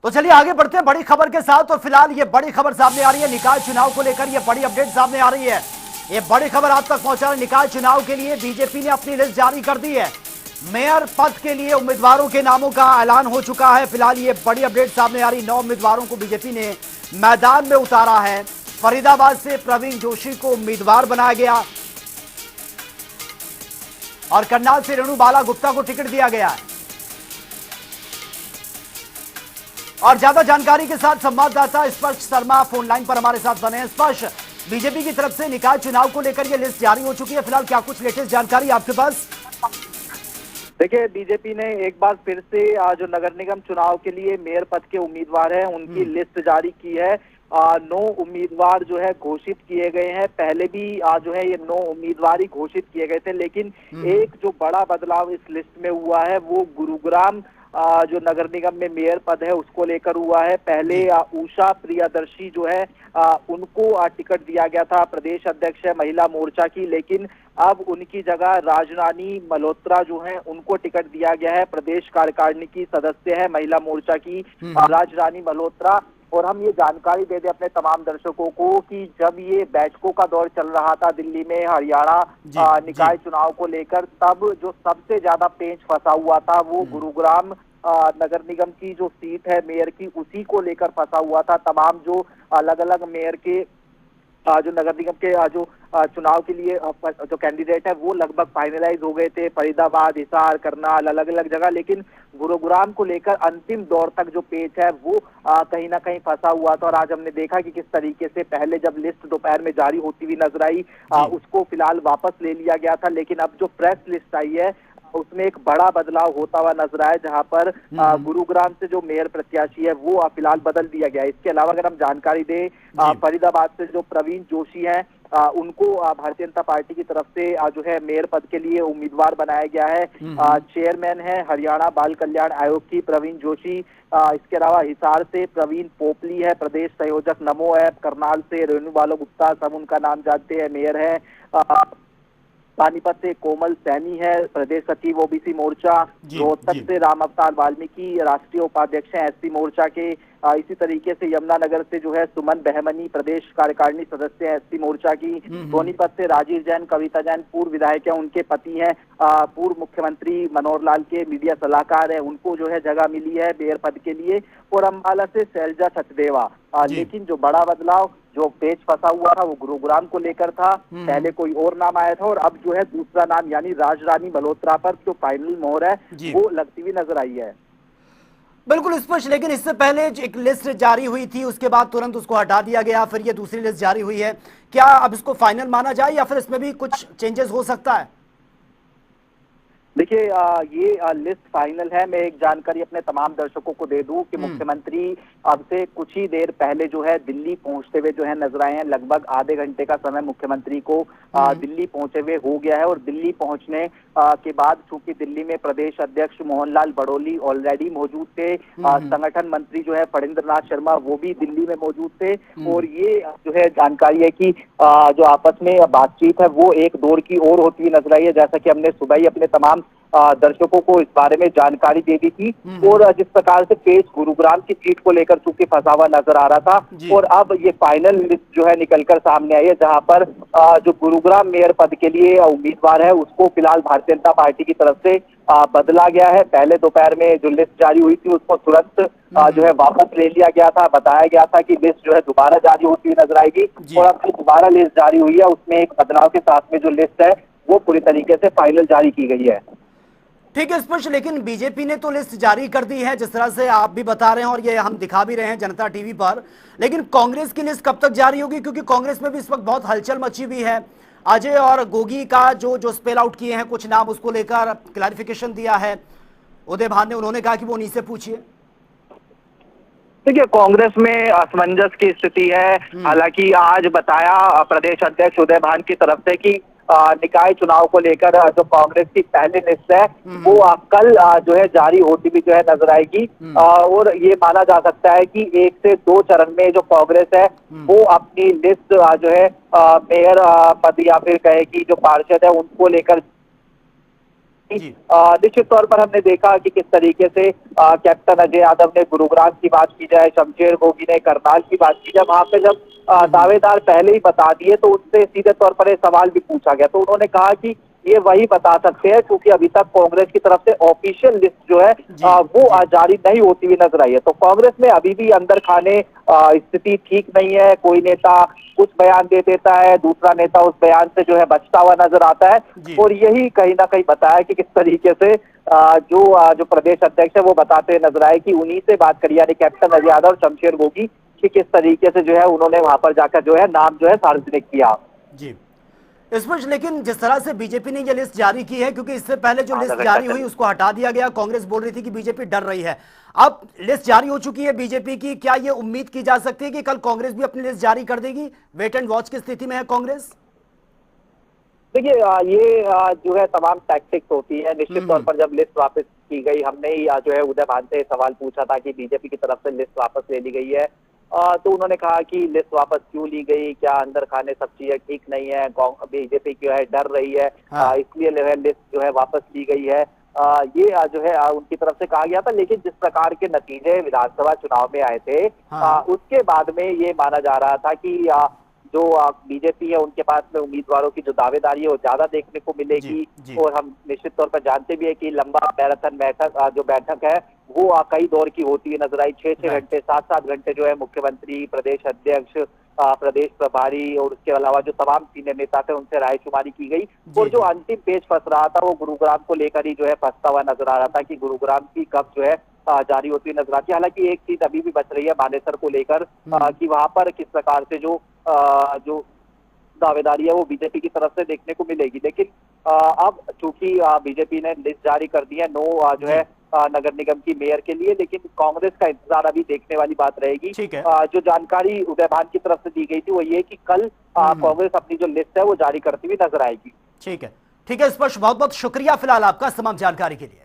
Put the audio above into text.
तो चलिए आगे बढ़ते हैं बड़ी खबर के साथ। तो फिलहाल ये बड़ी खबर सामने आ रही है निकाय चुनाव को लेकर, ये बड़ी अपडेट सामने आ रही है। ये बड़ी खबर आप तक पहुंचा रही है। निकाय चुनाव के लिए बीजेपी ने अपनी लिस्ट जारी कर दी है। मेयर पद के लिए उम्मीदवारों के नामों का ऐलान हो चुका है। फिलहाल ये बड़ी अपडेट सामने आ रही, 9 उम्मीदवारों को बीजेपी ने मैदान में उतारा है। फरीदाबाद से प्रवीण जोशी को उम्मीदवार बनाया गया और करनाल से रेणु बाला गुप्ता को टिकट दिया गया है। और ज्यादा जानकारी के साथ संवाददाता स्पर्श शर्मा फोन लाइन पर हमारे साथ बने हैं। स्पर्श, बीजेपी की तरफ से निकाय चुनाव को लेकर यह लिस्ट जारी हो चुकी है, फिलहाल क्या कुछ लेटेस्ट जानकारी आपके पास? देखिए, बीजेपी ने एक बार फिर से जो नगर निगम चुनाव के लिए मेयर पद के उम्मीदवार हैं उनकी लिस्ट जारी की है। 9 उम्मीदवार जो है घोषित किए गए हैं। पहले भी जो है ये 9 उम्मीदवार ही घोषित किए गए थे, लेकिन एक जो बड़ा बदलाव इस लिस्ट में हुआ है वो गुरुग्राम जो नगर निगम में मेयर पद है उसको लेकर हुआ है। पहले उषा प्रियदर्शी जो है उनको टिकट दिया गया था, प्रदेश अध्यक्ष है महिला मोर्चा की, लेकिन अब उनकी जगह राजरानी मल्होत्रा जो है उनको टिकट दिया गया है। प्रदेश कार्यकारिणी की सदस्य है महिला मोर्चा की राजरानी मल्होत्रा। और हम ये जानकारी दे दें अपने तमाम दर्शकों को कि जब ये बैठकों का दौर चल रहा था दिल्ली में हरियाणा निकाय चुनाव को लेकर, तब जो सबसे ज्यादा पेंच फंसा हुआ था वो गुरुग्राम नगर निगम की जो सीट है मेयर की, उसी को लेकर फंसा हुआ था। तमाम जो अलग अलग मेयर के जो नगर निगम के जो चुनाव के लिए जो कैंडिडेट है वो लगभग फाइनलाइज हो गए थे, फरीदाबाद, हिसार, करनाल, अलग अलग जगह, लेकिन गुरुग्राम को लेकर अंतिम दौर तक जो पेच है वो कहीं ना कहीं फंसा हुआ था। और आज हमने देखा कि किस तरीके से पहले जब लिस्ट दोपहर में जारी होती हुई नजर आई उसको फिलहाल वापस ले लिया गया था, लेकिन अब जो प्रेस लिस्ट आई है उसमें एक बड़ा बदलाव होता हुआ नजर आया, जहां पर गुरुग्राम से जो मेयर प्रत्याशी है वो फिलहाल बदल दिया गया है। इसके अलावा अगर हम जानकारी दें, फरीदाबाद से जो प्रवीण जोशी हैं उनको भारतीय जनता पार्टी की तरफ से जो है मेयर पद के लिए उम्मीदवार बनाया गया है। चेयरमैन है हरियाणा बाल कल्याण आयोग की प्रवीण जोशी। इसके अलावा हिसार से प्रवीण पोपली है, प्रदेश संयोजक नमो ऐप। करनाल से रेणु बाला गुप्ता, सब उनका नाम जानते हैं, मेयर है। पानीपत से कोमल सैनी है, प्रदेश सचिव ओबीसी मोर्चा। रोहतक से राम अवतार वाल्मीकि, राष्ट्रीय उपाध्यक्ष हैं एससी मोर्चा के। इसी तरीके से यमुनानगर से जो है सुमन बहमनी, प्रदेश कार्यकारिणी सदस्य है एससी मोर्चा की। सोनीपत से राजीव जैन, कविता जैन पूर्व विधायक है, उनके पति हैं पूर्व मुख्यमंत्री मनोहर लाल के मीडिया सलाहकार है, उनको जो है जगह मिली है मेयर पद के लिए। और अम्बाला से शैलजा सचदेवा। लेकिन जो बड़ा बदलाव जो पेच फंसा हुआ था वो गुरुग्राम को लेकर था। पहले कोई और नाम आया था और अब जो है दूसरा नाम यानी राजरानी मल्होत्रा पर जो फाइनल मोहर है वो लगती हुई नजर आई है। बिल्कुल स्पष्ट, लेकिन इससे पहले एक लिस्ट जारी हुई थी, उसके बाद तुरंत उसको हटा दिया गया, फिर ये दूसरी लिस्ट जारी हुई है। क्या अब इसको फाइनल माना जाए या फिर इसमें भी कुछ चेंजेस हो सकता है? देखिए, ये लिस्ट फाइनल है। मैं एक जानकारी अपने तमाम दर्शकों को दे दूं कि मुख्यमंत्री अब से कुछ ही देर पहले जो है दिल्ली पहुंचते हुए जो है नजर आए हैं। लगभग आधे घंटे का समय मुख्यमंत्री को दिल्ली पहुंचे हुए हो गया है। और दिल्ली पहुंचने के बाद चूंकि दिल्ली में प्रदेश अध्यक्ष मोहनलाल बड़ोली ऑलरेडी मौजूद थे, संगठन मंत्री जो है फणींद्र नाथ शर्मा वो भी दिल्ली में मौजूद थे। और ये जो है जानकारी है कि जो आपस में बातचीत है वो एक दौर की ओर होती हुई नजर आई है, जैसा कि हमने सुबह ही अपने तमाम दर्शकों को इस बारे में जानकारी दे दी थी। और जिस प्रकार से पेच गुरुग्राम की सीट को लेकर चूंकि फंसा हुआ नजर आ रहा था, और अब ये फाइनल लिस्ट जो है निकलकर सामने आई है, जहां पर जो गुरुग्राम मेयर पद के लिए उम्मीदवार है उसको फिलहाल भारतीय जनता पार्टी की तरफ से बदला गया है। पहले दोपहर में जो लिस्ट जारी हुई थी उसको तुरंत जो है वापस ले लिया गया था। बताया गया था कि लिस्ट जो है दोबारा जारी होती हुई नजर आएगी, और अब जो दोबारा लिस्ट जारी हुई है उसमें एक बदलाव के साथ में जो लिस्ट है वो पूरी तरीके से फाइनल जारी की गई है। ठीक है स्पष्ट, लेकिन बीजेपी ने तो लिस्ट जारी कर दी है जिस तरह से आप भी बता रहे हैं और ये हम दिखा भी रहे हैं जनता टीवी पर, लेकिन कांग्रेस की लिस्ट कब तक जारी होगी? क्योंकि कांग्रेस में भी इस वक्त बहुत हलचल मची हुई है। अजय और गोगी का जो स्पेल आउट किए हैं कुछ नाम, उसको लेकर क्लैरिफिकेशन दिया है उदय भान ने, उन्होंने कहा कि वो उन्हीं से पूछिए। देखिए, कांग्रेस में असमंजस की स्थिति है। हालांकि आज बताया प्रदेश अध्यक्ष उदय भान की तरफ से कि निकाय चुनाव को लेकर जो कांग्रेस की पहली लिस्ट है वो कल जो है जारी होती भी जो है नजर आएगी। और ये माना जा सकता है कि 1 से 2 चरण में जो कांग्रेस है वो अपनी लिस्ट जो है मेयर पद या फिर कहे कि जो पार्षद है उनको लेकर जी। निश्चित तौर पर हमने देखा कि किस तरीके से कैप्टन अजय यादव ने गुरुग्राम की बात की जाए, शमशेर गोगी ने करनाल की बात की जाए, वहां पे जब दावेदार पहले ही बता दिए तो उनसे सीधे तौर पर ये सवाल भी पूछा गया, तो उन्होंने कहा कि ये वही बता सकते हैं क्योंकि अभी तक कांग्रेस की तरफ से ऑफिशियल लिस्ट जो है जी, वो जी। जारी नहीं होती हुई नजर आई है। तो कांग्रेस में अभी भी अंदर खाने स्थिति ठीक नहीं है। कोई नेता कुछ बयान दे देता है, दूसरा नेता उस बयान से जो है बचता हुआ नजर आता है, जी। और यही कहीं ना कहीं बताया कि किस तरीके से जो प्रदेश अध्यक्ष है वो बताते हुए नजर आए कि उन्हीं से बात करी, यानी कैप्टन अजय यादव और शमशेर गोगी कि किस तरीके से जो है उन्होंने वहां पर जाकर जो है नाम जो है सार्वजनिक किया। जी। इस पर लेकिन जिस तरह से बीजेपी ने ये लिस्ट जारी की है, क्योंकि इससे पहले जो आधा लिस्ट घंटा जारी हुई चल उसको हटा दिया गया, कांग्रेस बोल रही थी कि बीजेपी डर रही है। अब लिस्ट जारी हो चुकी है बीजेपी की, क्या ये उम्मीद की जा सकती है कि कल कांग्रेस भी अपनी लिस्ट जारी कर देगी? वेट एंड वॉच की स्थिति में है कांग्रेस। देखिए ये जो है तमाम टैक्टिक्स होती है। निश्चित तौर पर जब लिस्ट वापस की गई, हमने ही जो है उदय भान से सवाल पूछा था कि बीजेपी की तरफ से लिस्ट वापस ले ली गई है, तो उन्होंने कहा कि लिस्ट वापस क्यों ली गई, क्या अंदर खाने सब चीजें ठीक नहीं है, बीजेपी जो है डर रही है, हाँ। इसलिए जो है लिस्ट जो है वापस ली गई है। ये जो है उनकी तरफ से कहा गया था, लेकिन जिस प्रकार के नतीजे विधानसभा चुनाव में आए थे हाँ। उसके बाद में ये माना जा रहा था कि जो बीजेपी है उनके पास में उम्मीदवारों की जो दावेदारी है वो ज्यादा देखने को मिलेगी। जी। और हम निश्चित तौर पर जानते भी है कि लंबा मैराथन जो बैठक है वो कई दौर की होती है नजर आई। 6-6 राइट। घंटे 7-7 घंटे जो है मुख्यमंत्री, प्रदेश अध्यक्ष, प्रदेश प्रभारी और उसके अलावा जो तमाम सीनियर नेता थे उनसे रायशुमारी की गई। और जो अंतिम पेज फंस रहा था वो गुरुग्राम को लेकर ही जो है फंसता हुआ नजर आ रहा था कि गुरुग्राम की कब जो है जारी होती हुई नजर आती है। हालांकि एक चीज अभी भी बच रही है मानेसर को लेकर कि वहां पर किस प्रकार से जो दावेदारी है वो बीजेपी की तरफ से देखने को मिलेगी। लेकिन अब चूंकि बीजेपी ने लिस्ट जारी कर दी है जो है नगर निगम की मेयर के लिए, लेकिन कांग्रेस का इंतजार अभी देखने वाली बात रहेगी। ठीक है। जो जानकारी उदय भान की तरफ से दी गई थी वो ये कि कल कांग्रेस अपनी जो लिस्ट है वो जारी करती हुई नजर आएगी। ठीक है, ठीक है स्पर्श, बहुत बहुत शुक्रिया फिलहाल आपका तमाम जानकारी के लिए।